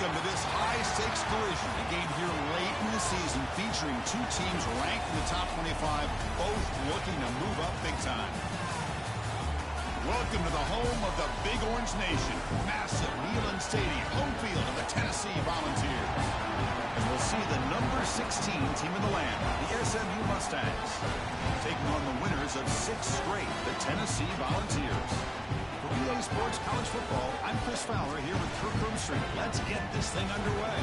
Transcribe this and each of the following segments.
Welcome to this high-stakes collision, a game here late in the season featuring two teams ranked in the top 25, both looking to move up big time. Welcome to the home of the Big Orange Nation, massive Neyland Stadium, home field of the Tennessee Volunteers. And we'll see the number 16 team in the land, the SMU Mustangs, taking on the winners of 6 straight, the Tennessee Volunteers. For EA Sports College Football, I'm Chris Fowler here with Kirk Street. Let's get this thing underway.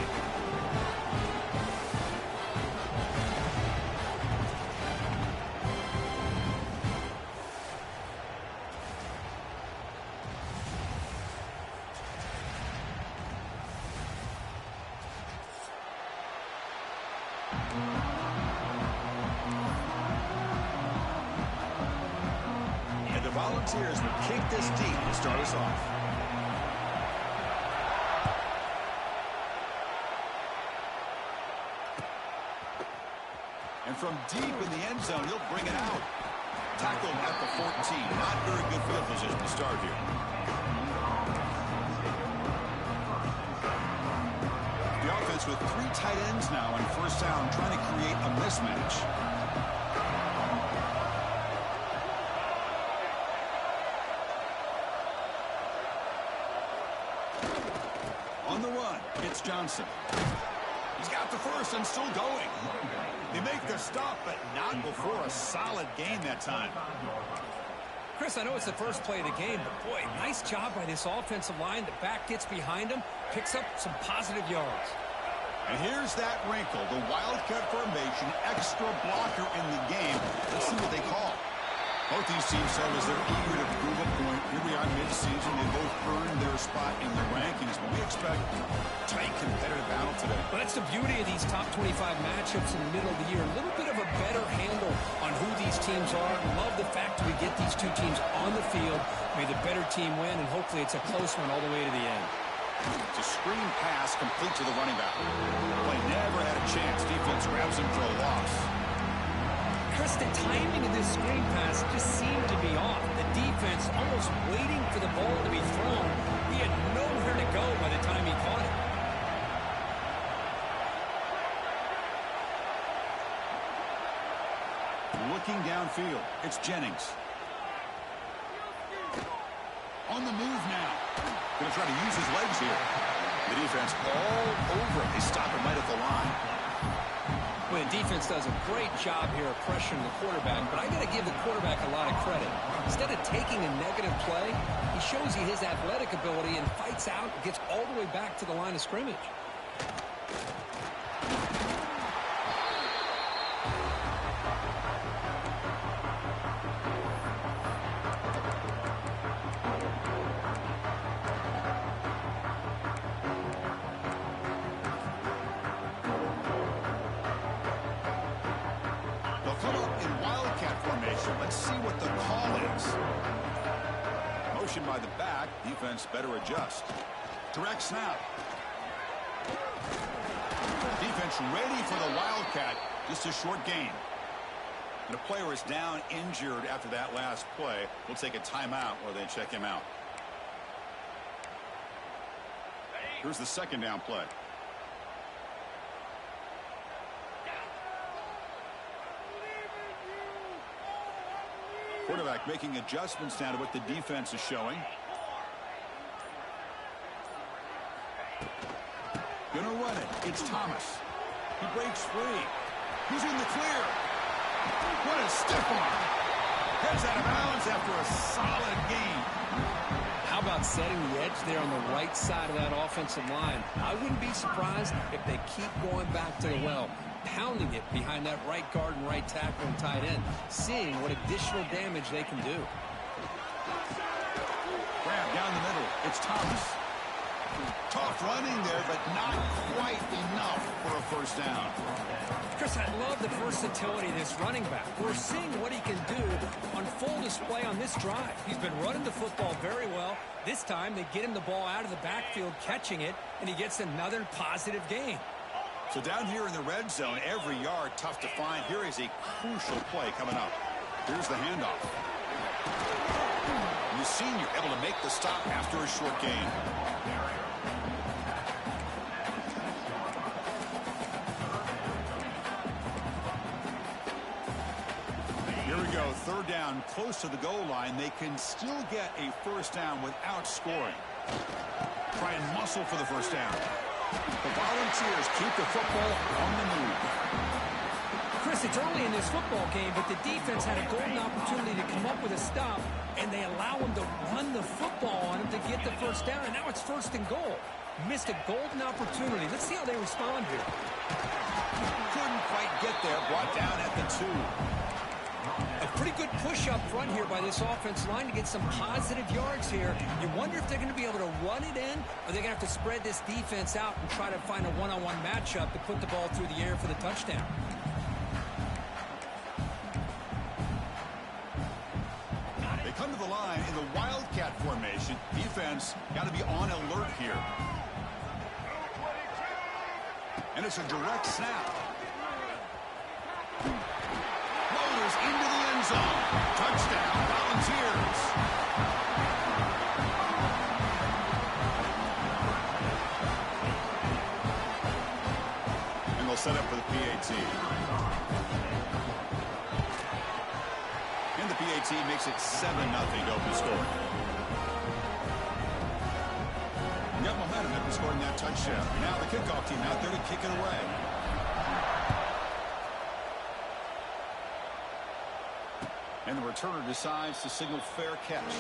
And the Volunteers will kick this deep to start us off. And from deep in the end zone, he'll bring it out. Tackled at the 14. Not very good field position to start here. The offense with 3 tight ends now on first down, trying to create a mismatch. On the run, it's Johnson. He's got the first and still going. They make the stop, but not before a solid gain that time. Chris, I know it's the first play of the game, but boy, nice job by this offensive line. The back gets behind him, picks up some positive yards. And here's that wrinkle, the wildcat formation, extra blocker in the game. Let's see what they call. Both these teams said as they're eager to prove a point. Here we are mid-season. They both earned their spot in the rankings, but we expect a tight competitive battle today. Well, that's the beauty of these top 25 matchups in the middle of the year. A little bit of a better handle on who these teams are. Love the fact that we get these two teams on the field. May the better team win, and hopefully it's a close one all the way to the end. It's a screen pass complete to the running back. Play never had a chance. Defense grabs him for a loss. Chris, the timing of this screen pass just seemed to be off. The defense almost waiting for the ball to be thrown. He had nowhere to go by the time he caught it. Looking downfield, it's Jennings. On the move now. Going to try to use his legs here. The defense all over him. They stop him right at the line. Well, the defense does a great job here of pressuring the quarterback, but I got to give the quarterback a lot of credit. Instead of taking a negative play, he shows you his athletic ability and fights out and gets all the way back to the line of scrimmage. Let's see what the call is. Motion by the back. Defense better adjust. Direct snap. Defense ready for the Wildcat. Just a short gain. And the player is down injured after that last play. We'll take a timeout while they check him out. Here's the second down play. Quarterback making adjustments now to what the defense is showing. Gonna run it. It's Thomas. He breaks free. He's in the clear. What a stiff arm. Heads out of bounds after a solid gain. How about setting the edge there on the right side of that offensive line? I wouldn't be surprised if they keep going back to the well, pounding it behind that right guard and right tackle and tight end, seeing what additional damage they can do. Grab down the middle. It's Thomas. Tough running there, but not quite enough for a first down. Chris, I love the versatility of this running back. We're seeing what he can do on full display on this drive. He's been running the football very well. This time, they get him the ball out of the backfield, catching it, and he gets another positive gain. So down here in the red zone, every yard tough to find. Here is a crucial play coming up. Here's the handoff. The senior able to make the stop after a short gain. third down close to the goal line, they can still get a first down without scoring. Try and muscle for the first down. The Volunteers keep the football on the move. Chris, it's early in this football game, but the defense had a golden opportunity to come up with a stop, and they allow him to run the football on him to get the first down, and now it's first and goal. Missed a golden opportunity. Let's see how they respond here. Couldn't quite get there. Brought down at the 2. A pretty good push up front here by this offense line to get some positive yards here. You wonder if they're going to be able to run it in, or they're going to have to spread this defense out and try to find a one-on-one matchup to put the ball through the air for the touchdown. They come to the line in the Wildcat formation. Defense got to be on alert here. And it's a direct snap. Loaders into the end zone. Touchdown, Volunteers. And they'll set up for the PAT. And the PAT makes it 7-0 to open scoring. Got momentum after scoring that touchdown. Now the kickoff team out there to kick it away. And the returner decides to signal fair catch.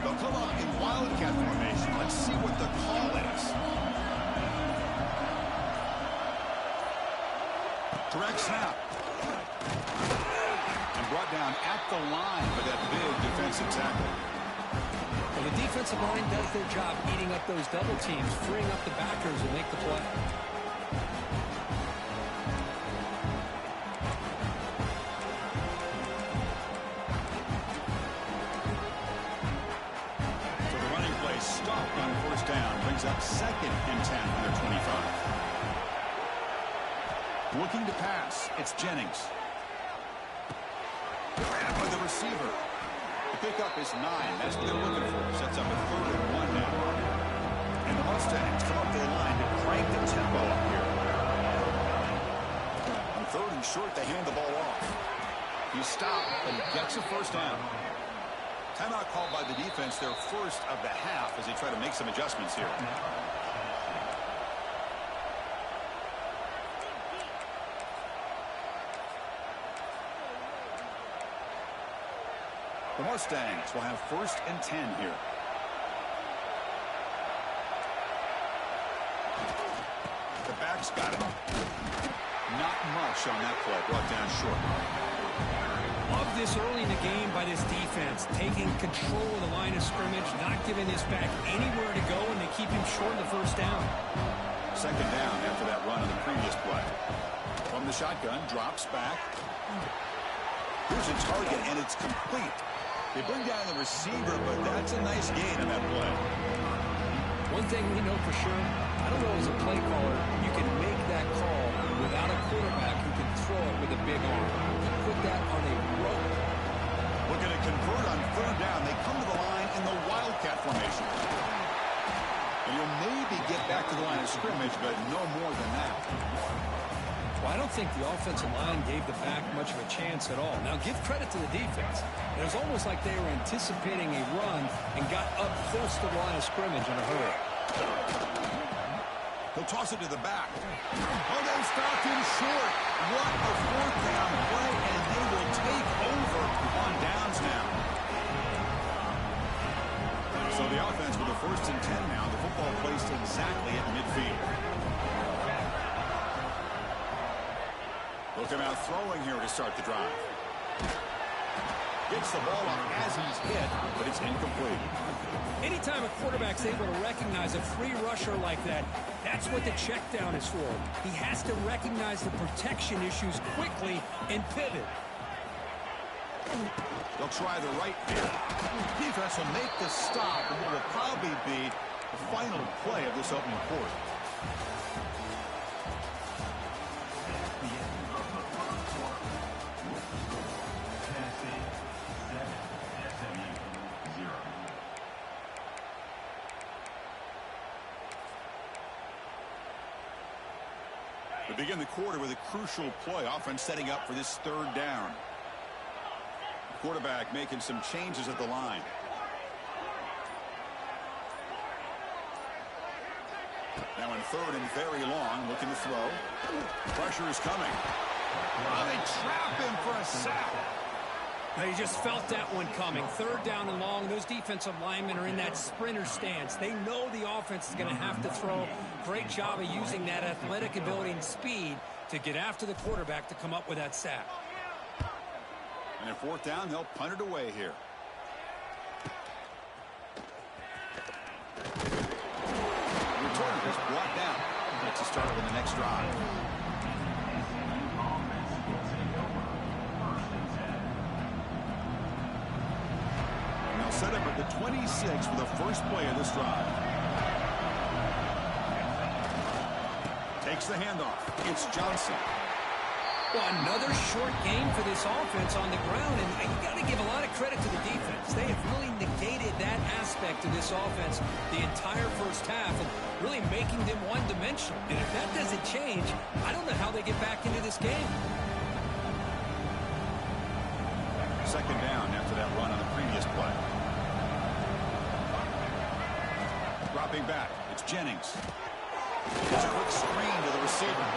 They'll come up in Wildcat formation. Let's see what the call is. Direct snap. And brought down at the line for that big defensive tackle. Well, the defensive line does their job eating up those double teams, freeing up the backers to make the play. So the running play stopped on first down. Brings up 2nd and 10 from their 25. Looking to pass, it's Jennings. Grabbed by the receiver. The pickup is 9. That's what they're looking for. Sets up a 3rd and 1 now. And the Mustangs come up to the line to crank the tempo up here. On 3rd and short, they hand the ball off. He stopped, but he gets a first down. Timeout called by the defense, their first of the half, as they try to make some adjustments here. The Mustangs will have 1st and 10 here. The back's got it. Not much on that play. Brought down short. Love this early in the game by this defense, taking control of the line of scrimmage, not giving this back anywhere to go, and they keep him short of the first down. 2nd down after that run on the previous play. From the shotgun, drops back. Here's a target, and it's complete. They bring down the receiver, but that's a nice gain on that play. One thing we know for sure, I don't know as a play caller, you can make that call without a quarterback who can throw it with a big arm. Put that on a rope. Looking to convert on 3rd down. They come to the line in the Wildcat formation. And you'll maybe get back to the line of scrimmage, but no more than that. Well, I don't think the offensive line gave the back much of a chance at all. Now, give credit to the defense. It was almost like they were anticipating a run and got up close to the line of scrimmage in a hurry. He'll toss it to the back. Oh, they stopped him short. What a 4th down play, and they will take over on downs now. So the offense with the 1st and 10 now. The football placed exactly at midfield. Look him out throwing here to start the drive. Gets the ball up as he's hit, but it's incomplete. Anytime a quarterback's able to recognize a free rusher like that, that's what the check down is for. He has to recognize the protection issues quickly and pivot. They'll try the right here. Defense will make the stop, and what will probably be the final play of this opening quarter. We begin the quarter with a crucial play. Offense setting up for this third down. Quarterback making some changes at the line. Now in third and very long, looking to throw. Pressure is coming. Oh, they trap him for a sack. They just felt that one coming. Third down and long. Those defensive linemen are in that sprinter stance. They know the offense is going to have to throw. Great job of using that athletic ability and speed to get after the quarterback to come up with that sack. And at fourth down, they'll punt it away here. The return is brought down. Gets to start with the next drive. Set up at the 26 for the first play of this drive. Takes the handoff. It's Johnson. Well, another short game for this offense on the ground, and you got to give a lot of credit to the defense. They have really negated that aspect of this offense the entire first half and really making them one-dimensional. And if that doesn't change, I don't know how they get back into this game. Second down after that run on the previous play. Dropping back, it's Jennings. It's a quick screen to the receiver.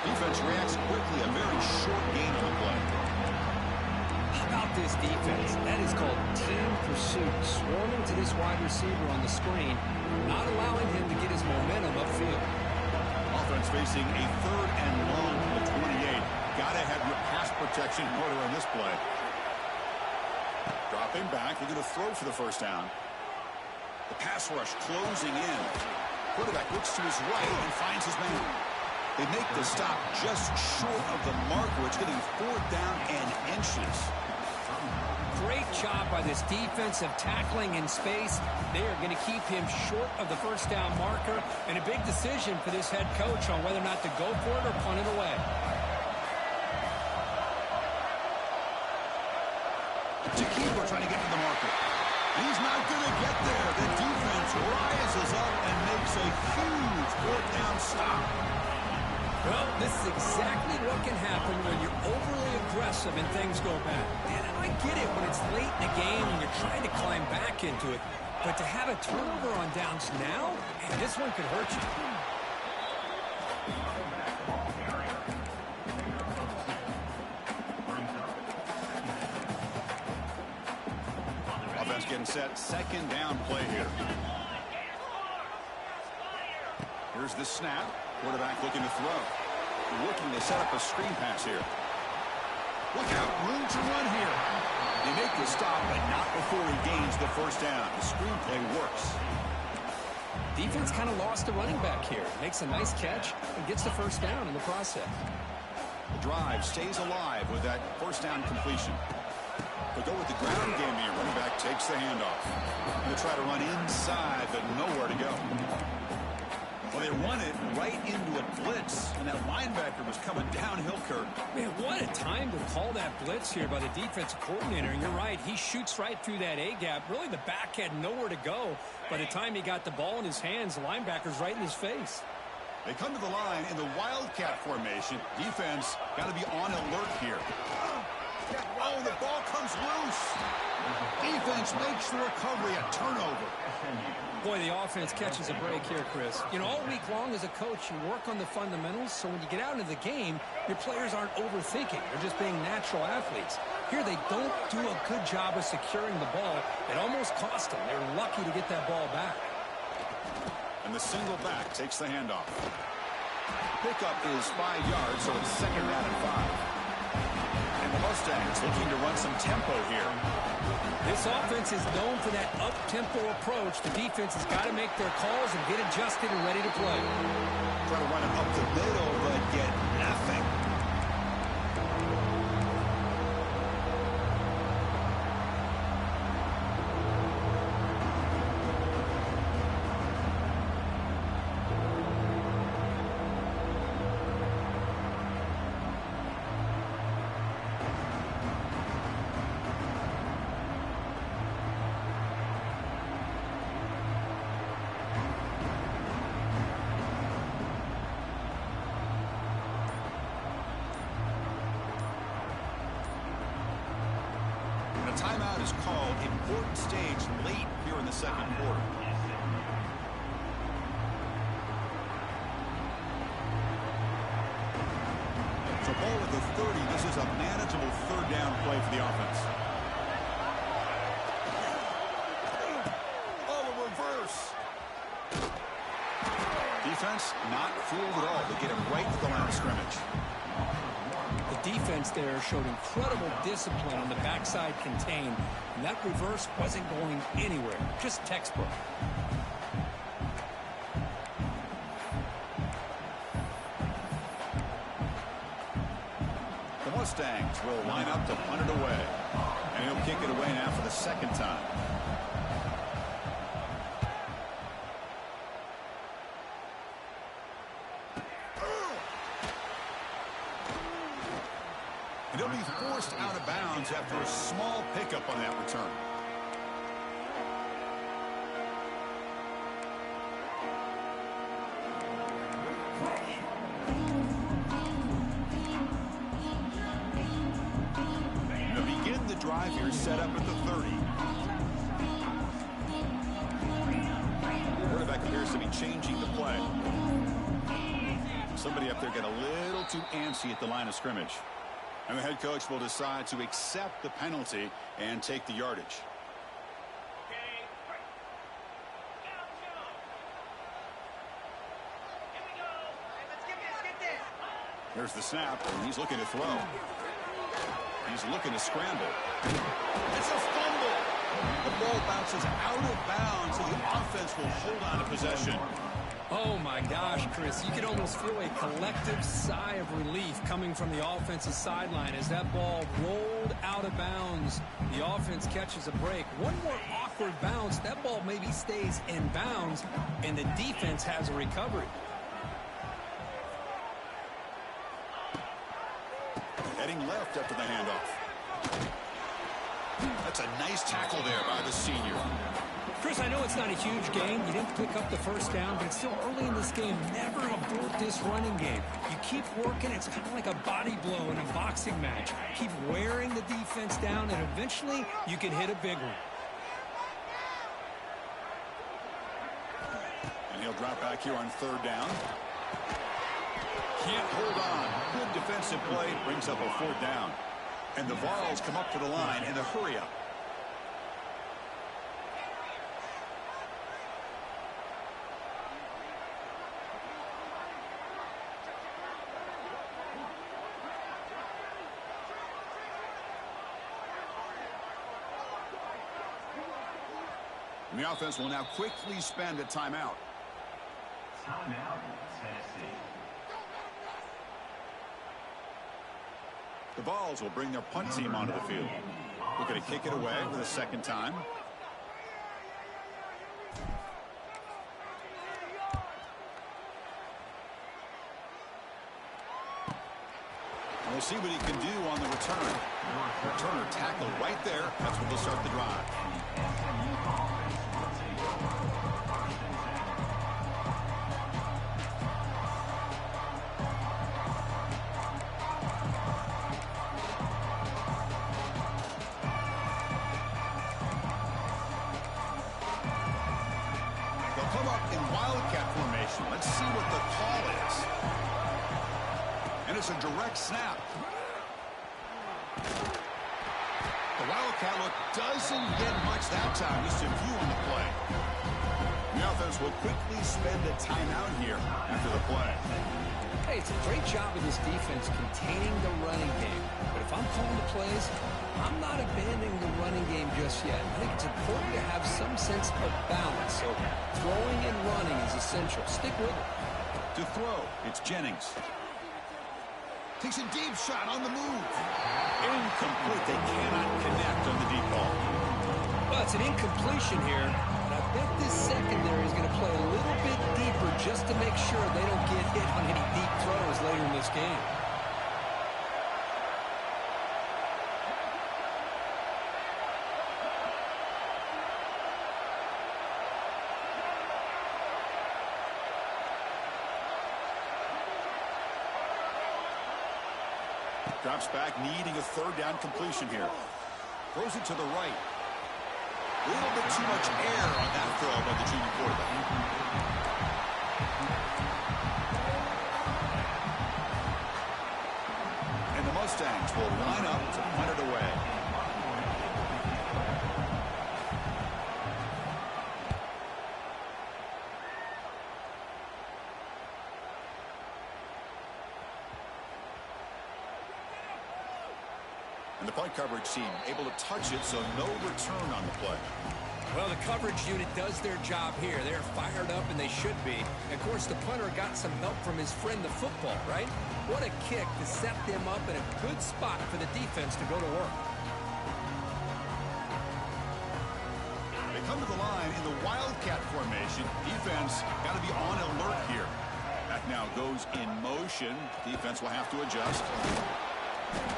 Defense reacts quickly, a very short gain on the play. How about this defense? That is called team pursuit. Swarming to this wide receiver on the screen, not allowing him to get his momentum upfield. Offense facing a third and long from the 28. Gotta have your pass protection in order on this play. Dropping back, they're going to throw for the first down. The pass rush closing in. Quarterback looks to his right and finds his man. They make the stop just short of the marker. It's getting fourth down and inches. Great job by this defensive tackling in space. They are going to keep him short of the first down marker, and a big decision for this head coach on whether or not to go for it or punt it away. We're trying to get to the marker. He's not going to get there. The defense rises up and makes a huge fourth down stop. Well, this is exactly what can happen when you're overly aggressive and things go bad. And I get it when it's late in the game and you're trying to climb back into it. But to have a turnover on downs now, man, this one could hurt you. Getting set, second down play here. Here's the snap. Quarterback looking to throw. Looking to set up a screen pass here. Look out, room to run here. They make the stop, but not before he gains the first down. The screen play works. Defense kind of lost a running back here. Makes a nice catch and gets the first down in the process. The drive stays alive with that first down completion. They go with the ground game here. Running back takes the handoff. They'll try to run inside, but nowhere to go. Well, they run it right into a blitz, and that linebacker was coming downhill, Kurt. Man, what a time to call that blitz here by the defensive coordinator. And you're right, he shoots right through that A-gap. Really, the back had nowhere to go. By the time he got the ball in his hands, the linebacker's right in his face. They come to the line in the Wildcat formation. Defense got to be on alert here. Oh, the ball comes loose. Defense makes the recovery, a turnover. Boy, the offense catches a break here, Chris. You know, all week long as a coach, you work on the fundamentals, so when you get out into the game, your players aren't overthinking. They're just being natural athletes. Here, they don't do a good job of securing the ball. It almost cost them. They're lucky to get that ball back. And the single back takes the handoff. Pickup is 5 yards, so it's second down and 5. And the Mustangs looking to run some tempo here. This offense is known for that up-tempo approach. The defense has got to make their calls and get adjusted and ready to play. Try to run it up the middle, but get nothing. timeout is called. Important stage late here in the second quarter. So ball at the 30. This is a manageable third down play for the offense. Oh, a reverse. Defense not fooled at all. They get him right to the line of scrimmage. The defense there showed incredible discipline on the backside contain, and that reverse wasn't going anywhere. Just textbook. The Mustangs will line up to punt it away. And he'll kick it away now for the second time. And he'll be forced out of bounds after a small pickup on that return. Drive here set up at the 30. Quarterback appears to be changing the play. Somebody up there got a little too antsy at the line of scrimmage. And the head coach will decide to accept the penalty and take the yardage. There's the snap, and he's looking to throw. He's looking to scramble. It's a fumble. The ball bounces out of bounds, so the offense will hold on to possession. Oh, my gosh, Chris. You could almost feel a collective sigh of relief coming from the offensive sideline as that ball rolled out of bounds. The offense catches a break. One more awkward bounce. That ball maybe stays in bounds, and the defense has a recovery. Heading left after the handoff. That's a nice tackle there by the senior. Chris, I know it's not a huge gain. You didn't pick up the first down, but it's still early in this game. Never abort this running game. You keep working. It's kind of like a body blow in a boxing match. Keep wearing the defense down, and eventually you can hit a big one. And he'll drop back here on third down. Can't hold on. Good defensive play. Brings up a fourth down. And the Vols come up to the line in a hurry-up. And the offense will now quickly spend a timeout. Timeout, Tennessee. The Vols will bring their punt team onto the field. We're going to kick it away for the second time. We'll see what he can do on the return. Returner tackled right there. That's where they'll start the drive. Let's see what the call is. And it's a direct snap. The Wildcat look doesn't get much that time. Just a few on the play. The offense will quickly spend a timeout here after the play. Hey, it's a great job of this defense containing the running game. But if I'm calling the plays, I'm not abandoning the running game just yet. I think it's important to have some sense of balance. So throwing and running is essential. Stick with it. To throw, it's Jennings. Takes a deep shot on the move. Incomplete. They cannot connect on the deep ball. Well, it's an incompletion here. But I bet this secondary is going to play a little bit deeper just to make sure they don't get hit on any deep throws later in this game. Drops back, needing a third down completion here. Throws it to the right. A little bit too much air on that throw by the junior quarterback. And the Mustangs will line up to punt it away. And the punt coverage team able to touch it, so no return on the play. Well, the coverage unit does their job here. They're fired up, and they should be. Of course, the punter got some help from his friend, the football, right? What a kick to set them up in a good spot for the defense to go to work. They come to the line in the Wildcat formation. Defense got to be on alert here. That now goes in motion. Defense will have to adjust.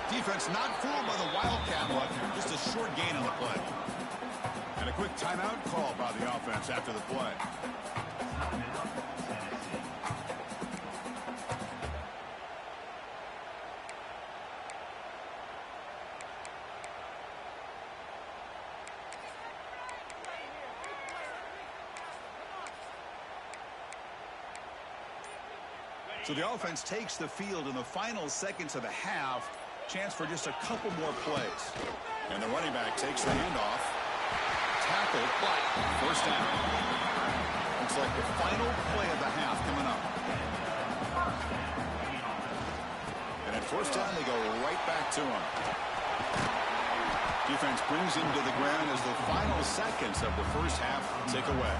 Defense not fooled by the Wildcat look. Just a short gain on the play. And a quick timeout call by the offense after the play. So the offense takes the field in the final seconds of the half. Chance for just a couple more plays. And the running back takes the handoff. Tackled, but first down. Looks like the final play of the half coming up. And at first down, they go right back to him. Defense brings him to the ground as the final seconds of the first half tick away.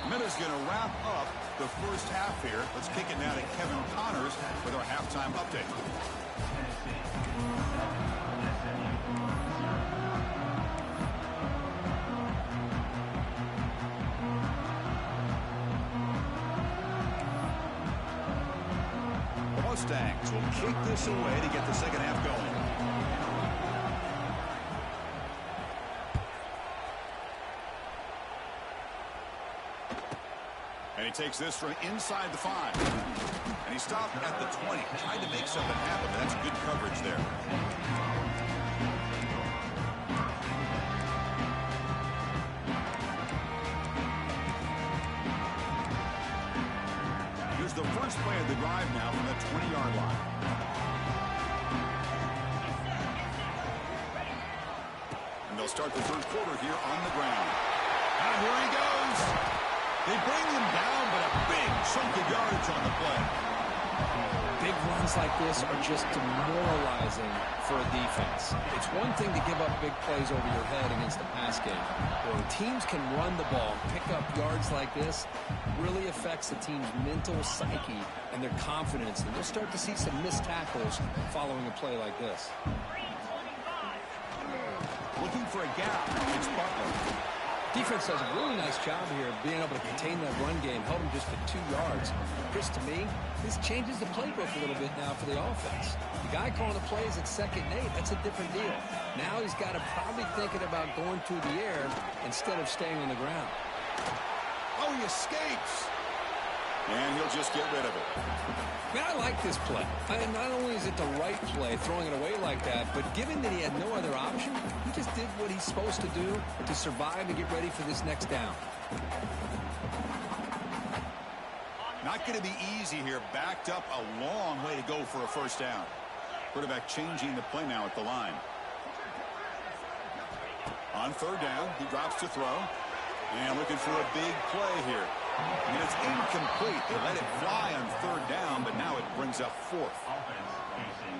Minutes going to wrap up the first half here. Let's kick it now to Kevin Connors with our halftime update. The Mustangs will kick this away to get the second half going. And he takes this from inside the 5. And he stopped at the 20. Tried to make something happen, but that's good coverage there. Here's the first play of the drive now from the 20-yard line. And they'll start the third quarter here on the ground. And here he goes. They bring him down, but a big chunk of yardage on the play. Big runs like this are just demoralizing for a defense. It's one thing to give up big plays over your head against the pass game. When teams can run the ball, pick up yards like this, really affects the team's mental psyche and their confidence. And you'll start to see some missed tackles following a play like this. Looking for a gap. It's Butler. Defense does a really nice job here of being able to contain that run game, held him just to 2 yards. Chris, to me, this changes the playbook a little bit now for the offense. The guy calling the plays at 2nd and 8, that's a different deal. Now he's got to probably thinking about going through the air instead of staying on the ground. Oh, he escapes. And he'll just get rid of it. Man, I like this play. Not only is it the right play, throwing it away like that, but given that he had no other option, he just did what he's supposed to do to survive and get ready for this next down. Not going to be easy here. Backed up a long way to go for a first down. Quarterback changing the play now at the line. On third down, he drops to throw. And looking for a big play here. And it's incomplete. They let it fly on third down, but now it brings up 4th.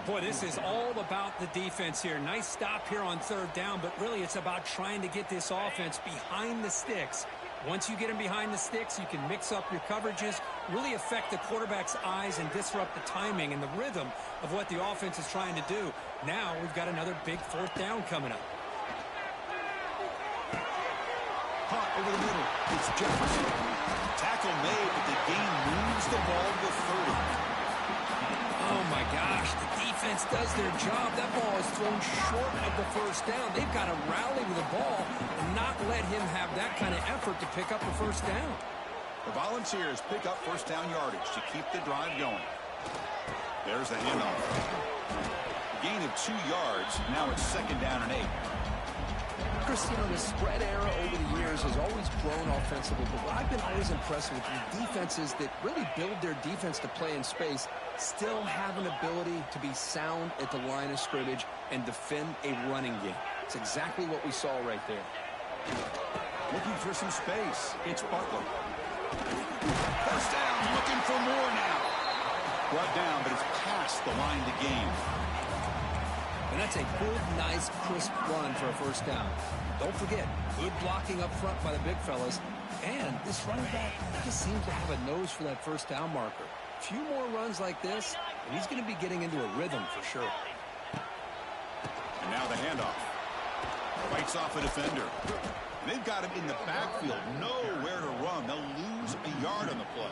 Boy, this is all about the defense here. Nice stop here on third down, but really it's about trying to get this offense behind the sticks. Once you get them behind the sticks, you can mix up your coverages, really affect the quarterback's eyes and disrupt the timing and the rhythm of what the offense is trying to do. Now we've got another big 4th down coming up. Hot over the middle. It's Jefferson. Tackle made, but the game moves the ball to 30. Oh, my gosh. The defense does their job. That ball is thrown short of the first down. They've got to rally with the ball and not let him have that kind of effort to pick up the first down. The Volunteers pick up first down yardage to keep the drive going. There's the handoff. Gain of 2 yards. Now it's 2nd down and 8. Chris, you know, the spread era over the years has always grown offensively, but what I've been always impressed with is defenses that really build their defense to play in space still have an ability to be sound at the line of scrimmage and defend a running game. It's exactly what we saw right there. Looking for some space. It's Butler. First down, looking for more now. Brought down, but it's past the line to gain. And that's a good, nice, crisp run for a first down. Don't forget, good blocking up front by the big fellas. And this running back just seems to have a nose for that first down marker. A few more runs like this, and he's going to be getting into a rhythm for sure. And now the handoff. Fights off a defender. They've got him in the backfield. Nowhere to run. They'll lose a yard on the play.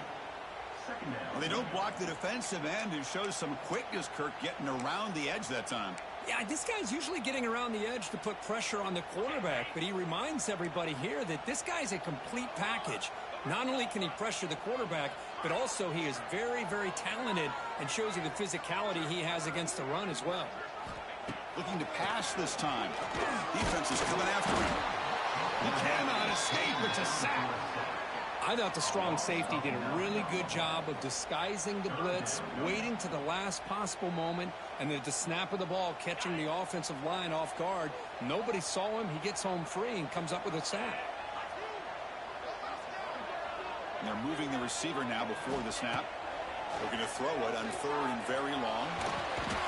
Well, they don't block the defensive end and shows some quickness, Kirk, getting around the edge that time. Yeah, this guy's usually getting around the edge to put pressure on the quarterback, but he reminds everybody here that this guy's a complete package. Not only can he pressure the quarterback, but also he is very, very talented and shows you the physicality he has against the run as well. Looking to pass this time. Defense is coming after him. He cannot escape. It's a sack. I thought the strong safety did a really good job of disguising the blitz, waiting to the last possible moment, and then at the snap of the ball, catching the offensive line off guard. Nobody saw him. He gets home free and comes up with a sack. And they're moving the receiver now before the snap. They're going to throw it on 3rd and very long.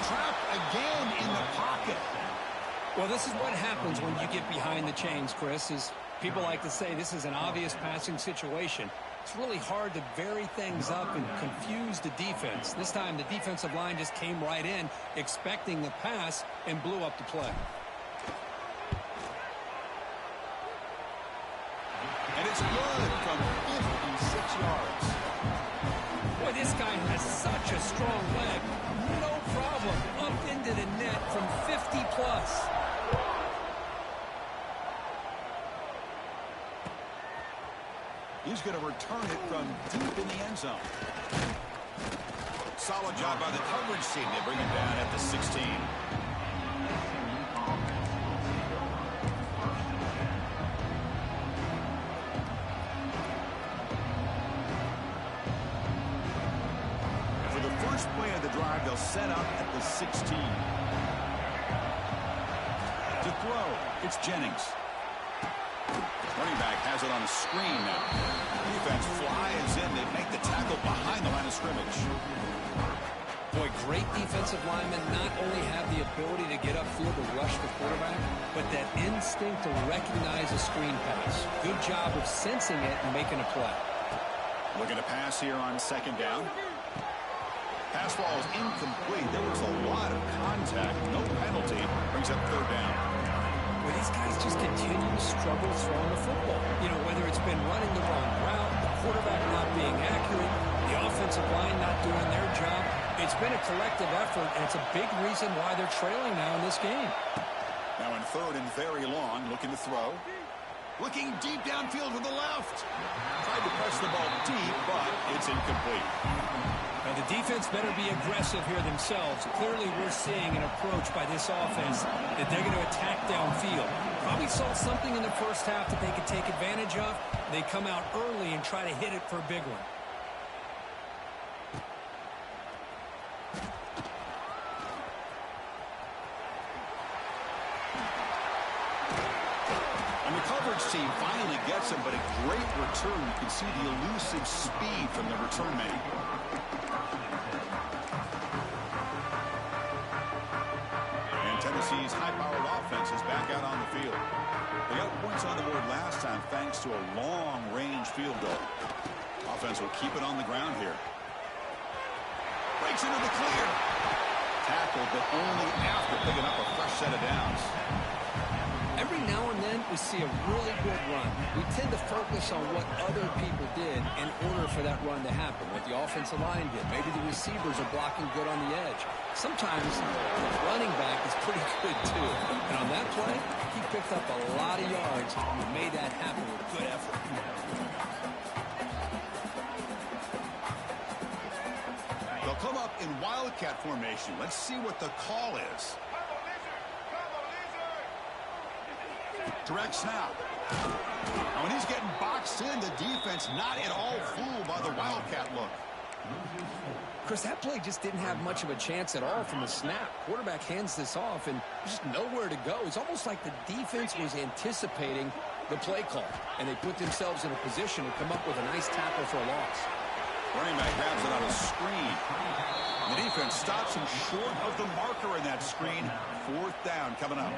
Trapped again in the pocket. Well, this is what happens when you get behind the chains, Chris, is people like to say this is an obvious passing situation. It's really hard to vary things up and confuse the defense. This time the defensive line just came right in, expecting the pass, and blew up the play. And it's good from 56 yards. Boy, this guy has such a strong leg. No problem. Up into the net from 50 plus. He's going to return it from deep in the end zone. Solid job by the coverage team. They bring him down at the 16. For the first play of the drive, they'll set up at the 16. To throw, it's Jennings. Running back has it on a screen now. Defense flies in. They make the tackle behind the line of scrimmage. Boy, great defensive linemen not only have the ability to get upfield to rush the quarterback, but that instinct to recognize a screen pass. Good job of sensing it and making a play. Looking to pass here on 2nd down. Pass ball is incomplete. There was a lot of contact. No penalty. Brings up 3rd down. Well, these guys just continue to struggle throwing the football. You know, whether it's been running the wrong route, the quarterback not being accurate, the offensive line not doing their job. It's been a collective effort, and it's a big reason why they're trailing now in this game. Now in 3rd and very long, looking to throw. Looking deep downfield to the left. Tried to press the ball deep, but it's incomplete. Now, the defense better be aggressive here themselves. Clearly, we're seeing an approach by this offense that they're going to attack downfield. Probably saw something in the first half that they could take advantage of. They come out early and try to hit it for a big one. And the coverage team finally gets him, but a great return. You can see the elusive speed from the return man. Tennessee's high-powered offense is back out on the field. They got points on the board last time thanks to a long-range field goal. Offense will keep it on the ground here. Breaks into the clear. Tackled, but only after picking up a fresh set of downs. Every now and then we see a really good run. We tend to focus on what other people did in order for that run to happen, what the offensive line did. Maybe the receivers are blocking good on the edge. Sometimes the running back is pretty good too. And on that play, he picked up a lot of yards and made that happen with good effort. They'll come up in wildcat formation. Let's see what the call is. Direct snap. And when he's getting boxed in, the defense not at all fooled by the wildcat look. Chris, that play just didn't have much of a chance at all from the snap. Quarterback hands this off, and there's just nowhere to go. It's almost like the defense was anticipating the play call, and they put themselves in a position to come up with a nice tackle for a loss. Running back grabs it on a screen. The defense stops him short of the marker in that screen. 4th down coming up.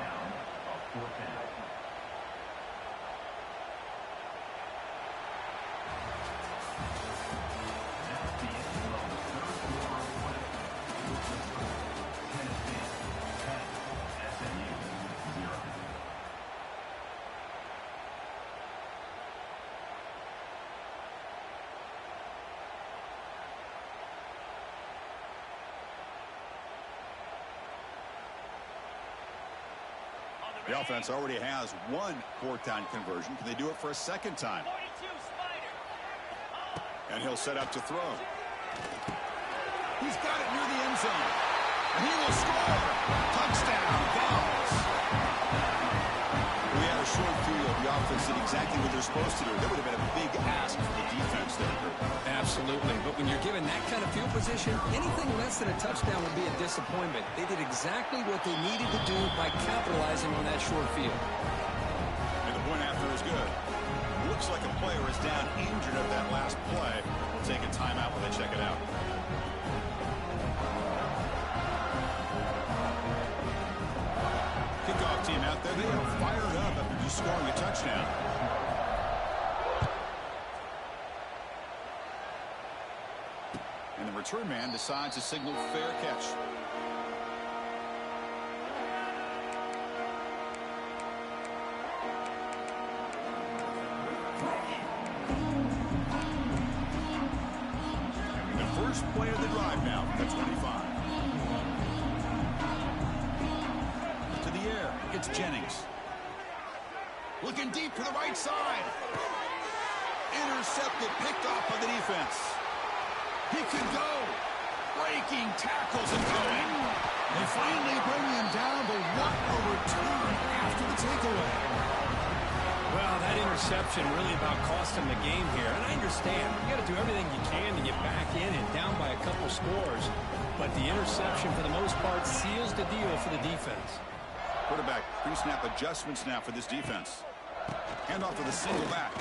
The offense already has 1 4th-down conversion. Can they do it for a 2nd time? And he'll set up to throw. He's got it near the end zone. And he will score. Touchdown, Vols. We had a short field. The offense did exactly what they're supposed to do. That would have been a big ask for the defense there. Absolutely. But when you're given that kind of field position, anything less than a touchdown would be a disappointment. They did exactly what they needed to do by capitalizing on that short field. And the point after is good. Looks like a player is down injured at that last play. We'll take a timeout when they check it out. Kickoff team out there. They are fired up after just scoring a touchdown. And the return man decides to signal fair catch. The first play of the drive now from the 25. To the air. It's Jennings. Looking deep to the right side. Intercepted, picked off by the defense. He could go. Breaking tackles and going. They finally bring him down, but what a return after the takeaway. Well, that interception really about cost him the game here. And I understand. You got to do everything you can to get back in and down by a couple scores. But the interception, for the most part, seals the deal for the defense. Quarterback pre-snap adjustments now for this defense. Handoff with a single back.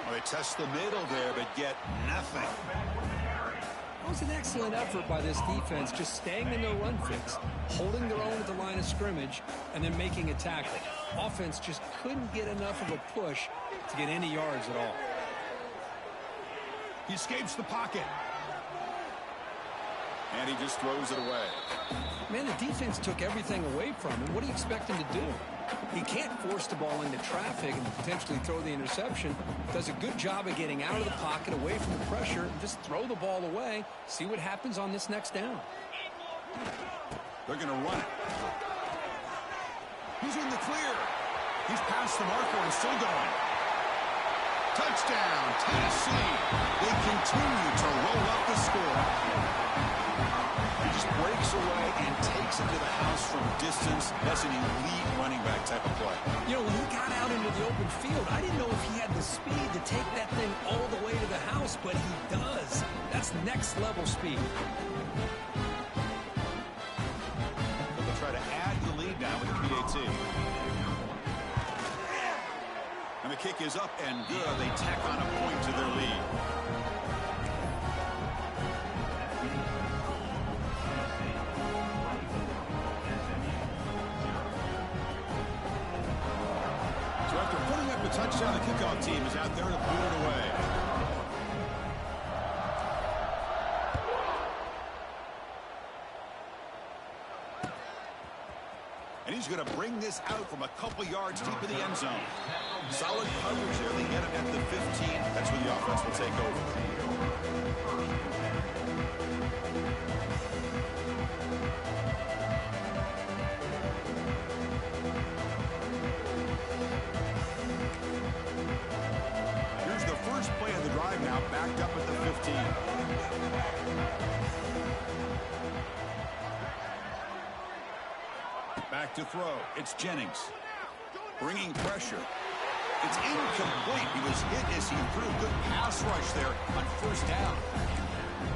Well, they test the middle there, but get nothing. It was an excellent effort by this defense, just staying in their run fix, holding their own at the line of scrimmage, and then making a tackle. Offense just couldn't get enough of a push to get any yards at all. He escapes the pocket. And he just throws it away. Man, the defense took everything away from him. What do you expect him to do? He can't force the ball into traffic and potentially throw the interception. Does a good job of getting out of the pocket, away from the pressure, and just throw the ball away. See what happens on this next down. They're going to run it. He's in the clear. He's past the marker and still going. Touchdown, Tennessee. They continue to roll up the score. He just breaks away and takes it to the house from distance. That's an elite running back type of play. You know, when he got out into the open field, I didn't know if he had the speed to take that thing all the way to the house, but he does. That's next level speed. They'll try to add to the lead now with the PAT. And the kick is up and good. They tack on a point to their lead. So after putting up a touchdown, the kickoff team is out there to boot it away. And he's going to bring this out from a couple yards deep in the end zone. Solid coverage there. They get him at the 15. That's where the offense will take over. Here's the first play of the drive now, backed up at the 15. Back to throw. It's Jennings. Bringing pressure. It's incomplete. He was hit as he threw. Good pass rush there on first down.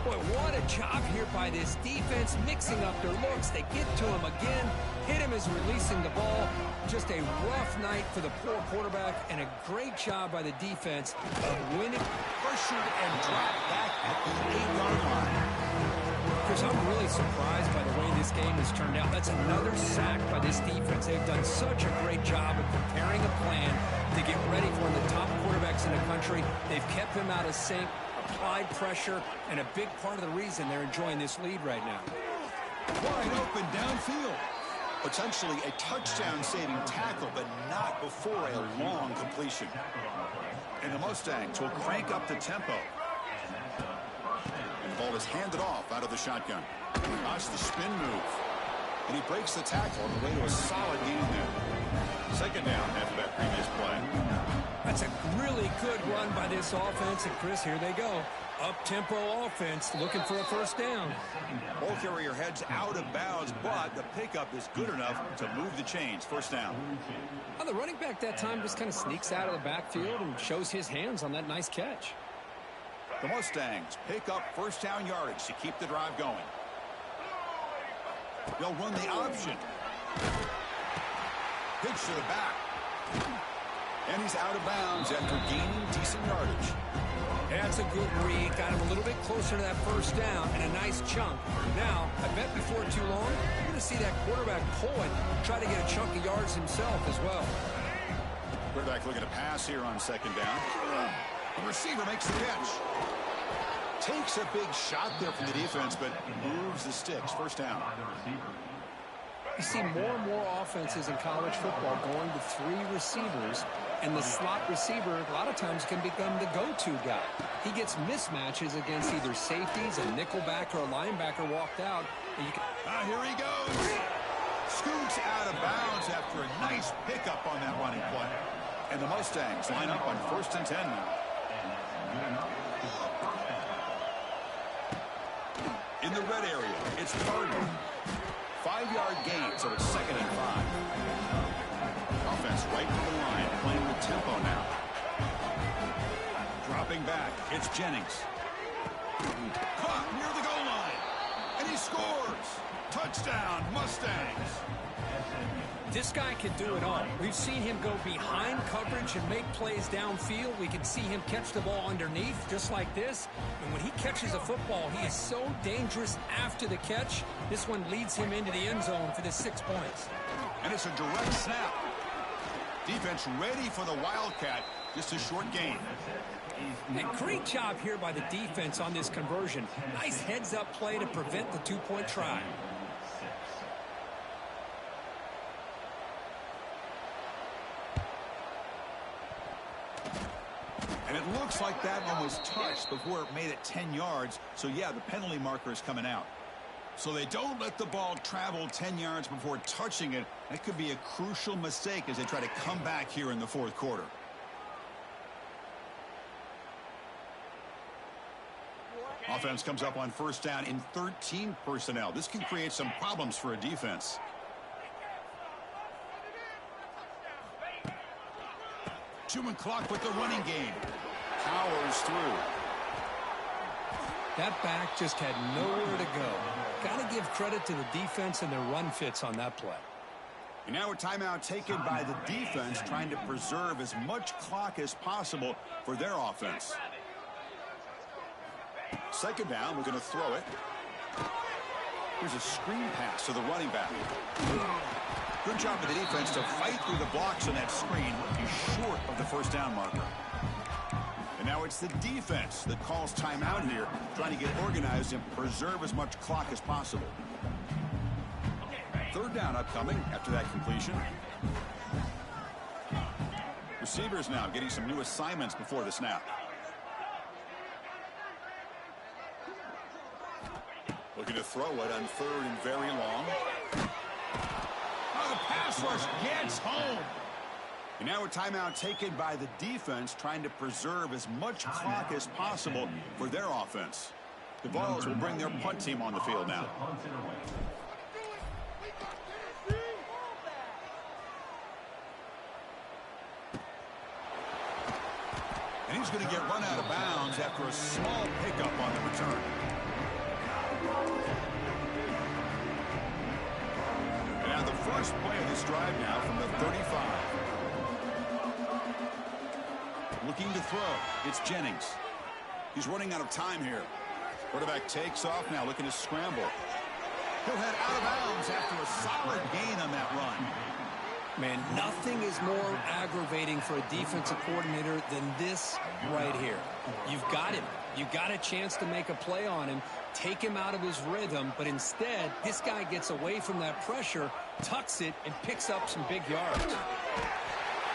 Boy, what a job here by this defense, mixing up their looks. They get to him again, hit him as releasing the ball. Just a rough night for the poor quarterback, and a great job by the defense of winning. Pressured and dropped back at the 8-yard line. Chris, I'm really surprised by the way this game has turned out. That's another sack by this defense. They've done such a great job of preparing a plan to get ready for one of the top quarterbacks in the country. They've kept him out of sync, applied pressure, and a big part of the reason they're enjoying this lead right now. Wide open downfield. Potentially a touchdown-saving tackle, but not before a long completion. And the Mustangs will crank up the tempo. And the ball is handed off out of the shotgun. Watch the spin move. And he breaks the tackle on the way to a solid gain there. Second down after that previous play. That's a really good run by this offense. And, Chris, here they go. Up-tempo offense looking for a first down. Ball carrier heads out of bounds, but the pickup is good enough to move the chains. First down. Well, the running back that time just kind of sneaks out of the backfield and shows his hands on that nice catch. The Mustangs pick up first down yardage to keep the drive going. They'll run the option. Pitch to the back. And he's out of bounds after gaining decent yardage. That's a good read. Got him a little bit closer to that first down and a nice chunk. Now, I bet before too long, you're going to see that quarterback pull it, try to get a chunk of yards himself as well. Quarterback looking to pass here on second down. The receiver makes the catch. Takes a big shot there from the defense, but moves the sticks. First down. You see more and more offenses in college football going to 3 receivers, and the slot receiver a lot of times can become the go-to guy. He gets mismatches against either safeties, a nickelback, or a linebacker walked out. Here he goes. Scoots out of bounds after a nice pickup on that running play. And the Mustangs line up on 1st and 10 now. In the red area, it's Cardinal. 5-yard gain, so it's 2nd and 5. Offense right to the line, playing with tempo now. Dropping back, it's Jennings. Caught near the goal line, and he scores. Touchdown, Mustangs. This guy can do it all. We've seen him go behind coverage and make plays downfield. We can see him catch the ball underneath, just like this. And when he catches a football, he is so dangerous after the catch. This one leads him into the end zone for the 6 points. And it's a direct snap. Defense ready for the Wildcat. Just a short gain. A great job here by the defense on this conversion. Nice heads-up play to prevent the 2-point try. And it looks like that one was touched before it made it 10 yards. So, yeah, the penalty marker is coming out. So they don't let the ball travel 10 yards before touching it. That could be a crucial mistake as they try to come back here in the 4th quarter. Offense comes up on first down in 13 personnel. This can create some problems for a defense. Human clock with the running game. Powers through. That back just had nowhere to go. Got to give credit to the defense and their run fits on that play. And now a timeout taken by the defense, trying to preserve as much clock as possible for their offense. Second down, we're going to throw it. Here's a screen pass to the running back. Good job of the defense to fight through the blocks on that screen. He's short of the first down marker. And now it's the defense that calls timeout here, trying to get organized and preserve as much clock as possible. Third down upcoming after that completion. Receivers now getting some new assignments before the snap. Looking to throw it on 3rd and very long. Oh, the pass rush gets home. And now a timeout taken by the defense, trying to preserve as much clock as possible for their offense. The Vols will bring their punt team on the field now. he's going to get run out of bounds after a small pickup on the return. And now the first play of this drive now from the 35. Looking to throw. It's Jennings. He's running out of time here. Quarterback takes off now, looking to scramble. He'll head out of bounds after a solid gain on that run. Man, nothing is more aggravating for a defensive coordinator than this right here. You've got him. You got a chance to make a play on him, take him out of his rhythm, but instead, this guy gets away from that pressure, tucks it, and picks up some big yards.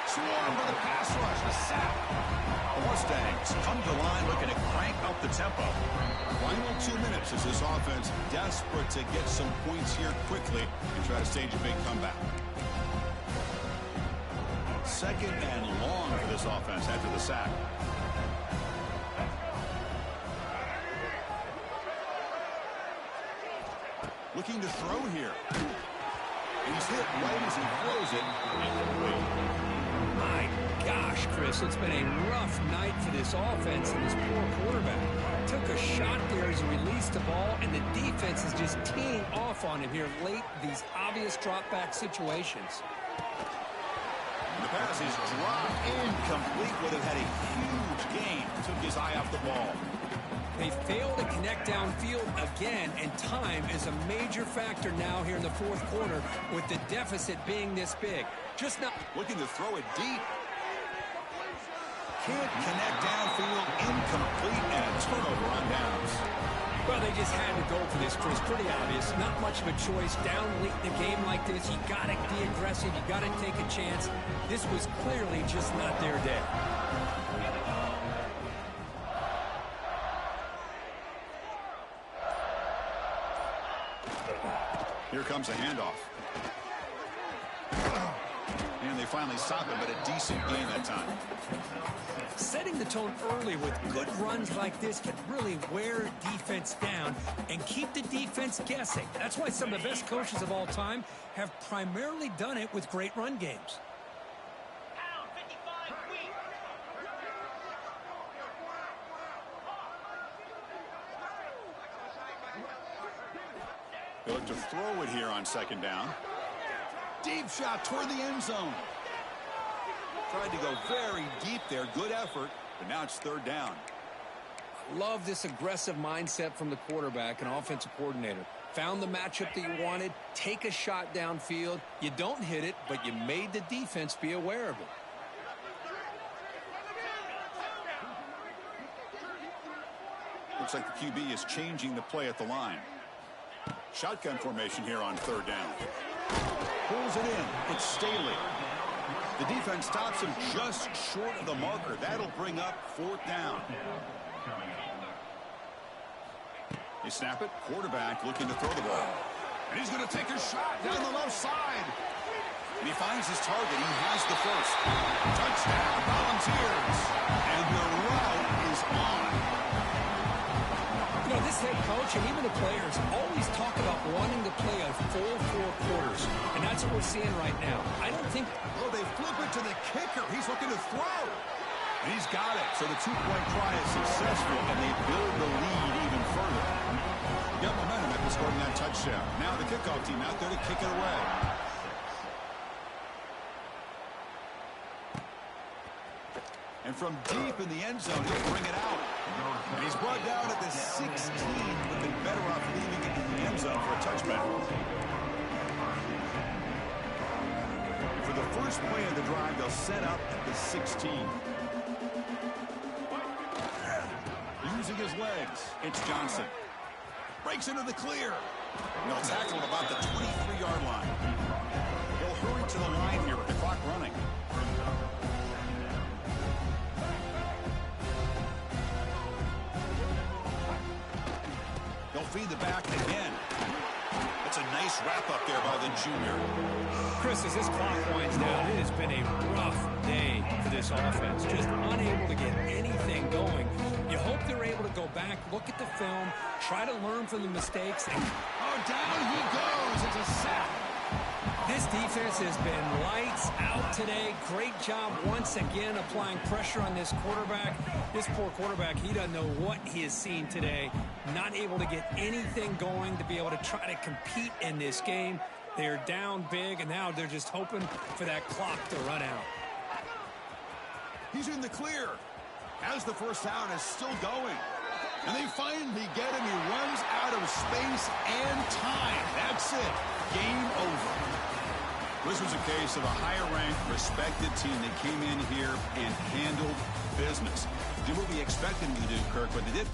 Swarm for the pass rush, a sack. The Mustangs come to line looking to crank up the tempo. Final 2 minutes as this offense desperate to get some points here quickly and try to stage a big comeback. Second and long for this offense after the sack. Looking to throw here. And he's hit right as he throws it. My gosh, Chris, it's been a rough night for this offense and this poor quarterback. Took a shot there as he released the ball, and the defense is just teeing off on him here late in these obvious drop-back situations. The pass is dropped incomplete. Would have had a huge gain. Took his eye off the ball. They fail to connect downfield again, and time is a major factor now here in the fourth quarter with the deficit being this big. Just not looking to throw it deep. Can't connect downfield, incomplete, and a turnover on downs. Well, they just had to go for this, Chris. Pretty obvious. Not much of a choice. Down late in a game like this, you got to be aggressive. You got to take a chance. This was clearly just not their day. Here comes a handoff. And they finally stop it, but a decent gain that time. Setting the tone early with good runs like this can really wear defense down and keep the defense guessing. That's why some of the best coaches of all time have primarily done it with great run games. They look to throw it here on second down. Deep shot toward the end zone. Tried to go very deep there. Good effort, but now it's third down. Love this aggressive mindset from the quarterback and offensive coordinator. Found the matchup that you wanted. Take a shot downfield. You don't hit it, but you made the defense be aware of it. Looks like the QB is changing the play at the line. Shotgun formation here on third down. Pulls it in. It's Staley. The defense stops him just short of the marker. That'll bring up fourth down. They snap it. Quarterback looking to throw the ball. And he's going to take a shot down the left side. And he finds his target. He has the first. Touchdown, Volunteers. And the route is on. You know, this head coach and even the players always talk about wanting to play a full 4 quarters. And that's what we're seeing right now. I don't think... Oh, they flip it to the kicker. He's looking to throw. And he's got it. So the 2-point try is successful, and they build the lead even further. Got momentum after scoring that touchdown. Now the kickoff team out there to kick it away. And from deep in the end zone, he'll bring it out. And he's brought down at the 16. Would have been better off leaving it in the end zone for a touchback. And for the first play of the drive, they'll set up at the 16. Using his legs, it's Johnson. Breaks into the clear. And they'll tackle him about the 23-yard line. They'll hurry to the line here with the clock running. They'll feed the back again. That's a nice wrap-up there by the junior. Chris, as this clock winds down, it has been a rough day for this offense. Just unable to get anything going. You hope they're able to go back, look at the film, try to learn from the mistakes. And oh, down he goes. It's a sack. This defense has been lights out today. Great job once again applying pressure on this quarterback. This poor quarterback, he doesn't know what he has seen today. Not able to get anything going to be able to try to compete in this game. They're down big, and now they're just hoping for that clock to run out. He's in the clear. As the first down is still going. And they finally get him. He runs out of space and time. That's it. Game over. This was a case of a higher-ranked, respected team that came in here and handled business. Did what we expected them to do, Kirk, but they did